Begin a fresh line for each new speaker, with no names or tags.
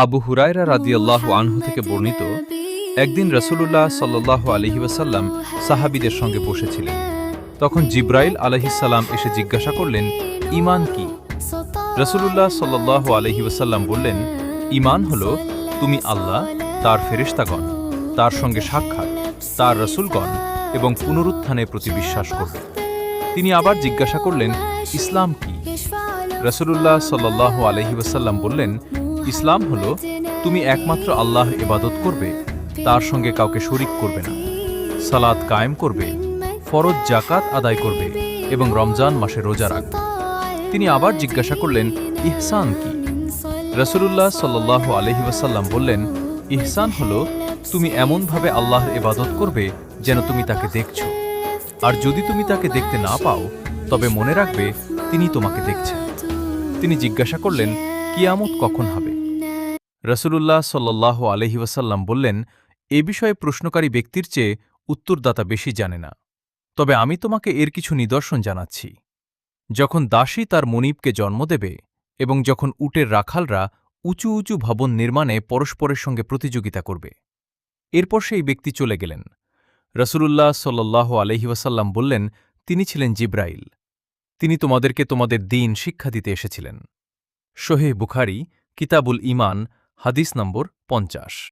আবু হুরায়রা রাদিয়াল্লাহু আনহু থেকে বর্ণিত, একদিন রাসূলুল্লাহ সাল্লাল্লাহু আলাইহি ওয়াসাল্লাম সাহাবীদের সঙ্গে বসেছিলেন। তখন জিবরাইল আলাইহিসসালাম এসে জিজ্ঞাসা করলেন, ঈমান কি? রাসূলুল্লাহ সাল্লাল্লাহু আলাইহি ওয়াসাল্লাম বললেন, ঈমান হল তুমি আল্লাহ, তার ফেরেশতাগণ, তার সঙ্গে সাক্ষাৎ, তার রাসূলগণ এবং পুনরুত্থানের প্রতি বিশ্বাস করবে। তিনি আবার জিজ্ঞাসা করলেন, ইসলাম কি? রাসূলুল্লাহ সাল্লাল্লাহু আলাইহি ওয়াসাল্লাম বললেন, ইসলাম হল তুমি একমাত্র আল্লাহর ইবাদত করবে, তার সঙ্গে কাউকে শরিক করবে না, সালাত কায়েম করবে, ফরজ জাকাত আদায় করবে এবং রমজান মাসে রোজা রাখবে। তিনি আবার জিজ্ঞাসা করলেন, ইহসান কি? রাসূলুল্লাহ সাল্লাল্লাহু আলাইহি ওয়াসাল্লাম বললেন, ইহসান হল তুমি এমনভাবে আল্লাহর ইবাদত করবে যেন তুমি তাকে দেখছ, আর যদি তুমি তাকে দেখতে না পাও তবে মনে রাখবে তিনি তোমাকে দেখছেন। তিনি জিজ্ঞাসা করলেন, কিয়ামত কখন হবে? রাসূলুল্লাহ সাল্লাল্লাহু আলাইহি ওয়াসাল্লাম বললেন, এ বিষয়ে প্রশ্নকারী ব্যক্তির চেয়ে উত্তরদাতা বেশি জানে না। তবে আমি তোমাকে এর কিছু নিদর্শন জানাচ্ছি। যখন দাসী তার মনিবকে জন্ম দেবে এবং যখন উটের রাখালরা উঁচু উঁচু ভবন নির্মাণে পরস্পরের সঙ্গে প্রতিযোগিতা করবে। এরপর সেই ব্যক্তি চলে গেলেন। রাসূলুল্লাহ সাল্লাল্লাহু আলাইহি ওয়াসাল্লাম বললেন, তিনি ছিলেন জিবরাইল। তিনি তোমাদেরকে তোমাদের দ্বীন শিক্ষা দিতে এসেছিলেন। সহিহ বুখারী, কিতাবুল ঈমান, হাদিস নম্বর 50।